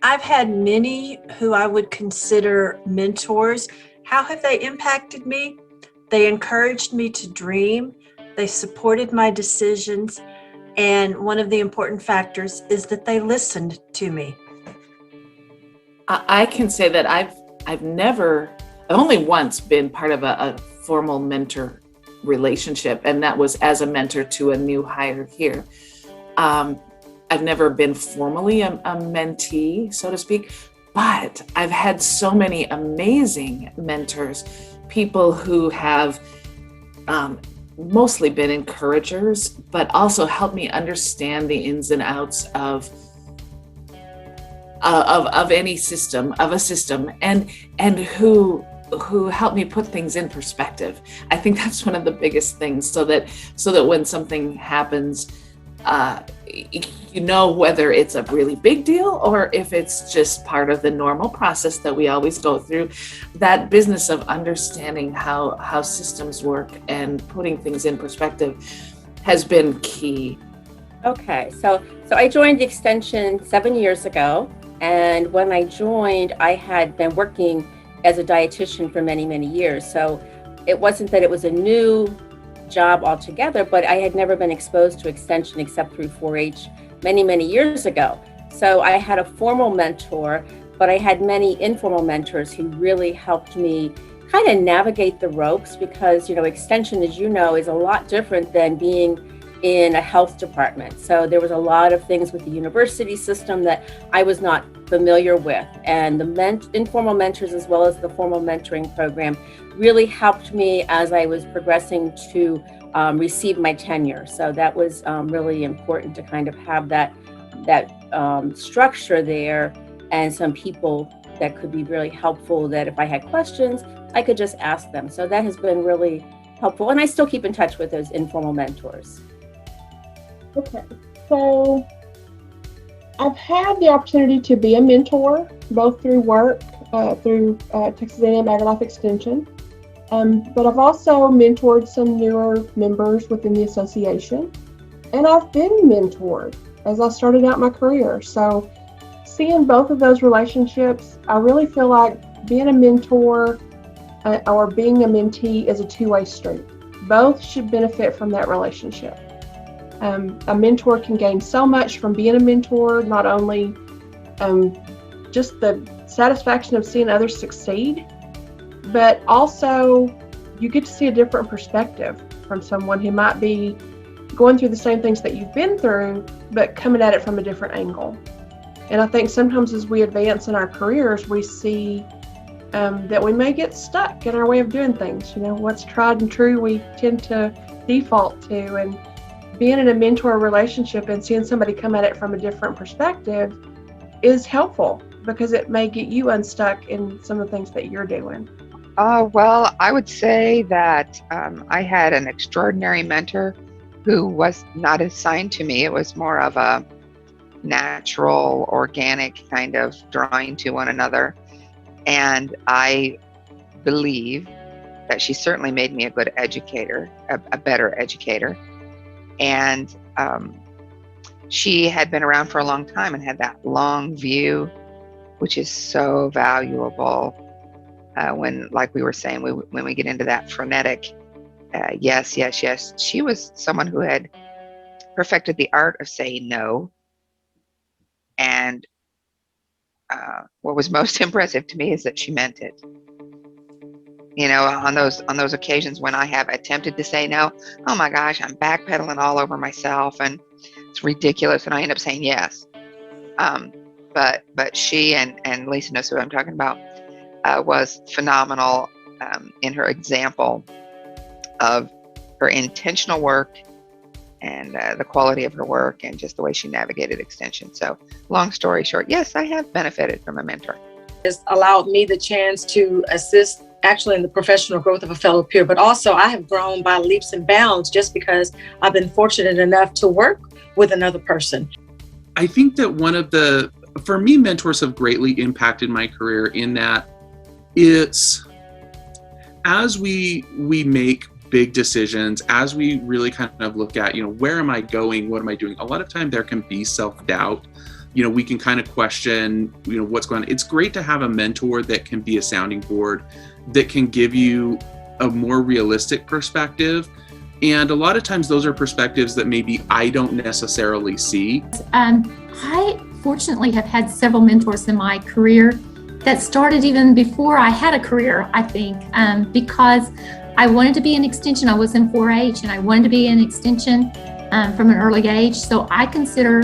I've had many who I would consider mentors. How have they impacted me? They encouraged me to dream. They supported my decisions. And one of the important factors is that they listened to me. I can say that I've only once been part of a formal mentor relationship, and that was as a mentor to a new hire here. I've never been formally a mentee, so to speak, but I've had so many amazing mentors, people who have mostly been encouragers, but also helped me understand the ins and outs of any system, of a system, and who helped me put things in perspective. I think that's one of the biggest things, so that when something happens, you know whether it's a really big deal or if it's just part of the normal process that we always go through. That business of understanding how systems work and putting things in perspective has been key. Okay, so I joined the Extension 7 years ago, and when I joined, I had been working as a dietitian for many, many years. So it wasn't that it was a new job altogether, but I had never been exposed to Extension except through 4-H many, many years ago. So I had a formal mentor, but I had many informal mentors who really helped me kind of navigate the ropes, because, Extension, as you know, is a lot different than being in a health department. So there was a lot of things with the university system that I was not familiar with. And the informal mentors, as well as the formal mentoring program, really helped me as I was progressing to receive my tenure. So that was really important to kind of have that structure there, and some people that could be really helpful, that if I had questions, I could just ask them. So that has been really helpful. And I still keep in touch with those informal mentors. Okay, so I've had the opportunity to be a mentor, both through work, through Texas A&M AgriLife Extension, but I've also mentored some newer members within the association, and I've been mentored as I started out my career. So seeing both of those relationships, I really feel like being a mentor or being a mentee is a two-way street. Both should benefit from that relationship. A mentor can gain so much from being a mentor, not only just the satisfaction of seeing others succeed, but also you get to see a different perspective from someone who might be going through the same things that you've been through, but coming at it from a different angle. And I think sometimes as we advance in our careers, we see that we may get stuck in our way of doing things. What's tried and true, we tend to default to, and being in a mentor relationship and seeing somebody come at it from a different perspective is helpful, because it may get you unstuck in some of the things that you're doing. Well, I would say that I had an extraordinary mentor who was not assigned to me. It was more of a natural, organic kind of drawing to one another. And I believe that she certainly made me a good educator, a better educator. And she had been around for a long time and had that long view, which is so valuable when, like we were saying, when we get into that frenetic, yes. She was someone who had perfected the art of saying no. And what was most impressive to me is that she meant it. On those occasions when I have attempted to say no, oh my gosh, I'm backpedaling all over myself and it's ridiculous, and I end up saying yes. But she, and Lisa knows who I'm talking about, was phenomenal in her example of her intentional work and the quality of her work and just the way she navigated Extension. So long story short, yes, I have benefited from a mentor. It's allowed me the chance to assist actually in the professional growth of a fellow peer, but also I have grown by leaps and bounds just because I've been fortunate enough to work with another person. I think that for me, mentors have greatly impacted my career in that it's, as we make big decisions, as we really kind of look at, where am I going? What am I doing? A lot of time there can be self-doubt. We can kind of question, what's going on. It's great to have a mentor that can be a sounding board, that can give you a more realistic perspective. And a lot of times those are perspectives that maybe I don't necessarily see. I fortunately have had several mentors in my career that started even before I had a career, I think, because I wanted to be an extension. I was in 4-H and I wanted to be an extension from an early age. So I consider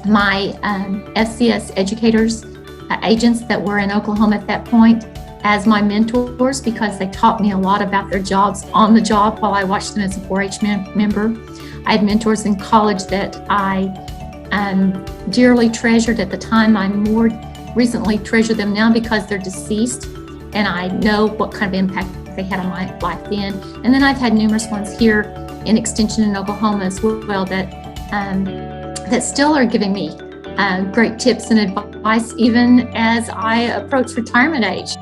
my FCS educators, agents that were in Oklahoma at that point, as my mentors, because they taught me a lot about their jobs on the job while I watched them as a 4-H member. I had mentors in college that I dearly treasured at the time. I more recently treasure them now because they're deceased, and I know what kind of impact they had on my life then. And then I've had numerous ones here in Extension in Oklahoma as well that still are giving me great tips and advice even as I approach retirement age.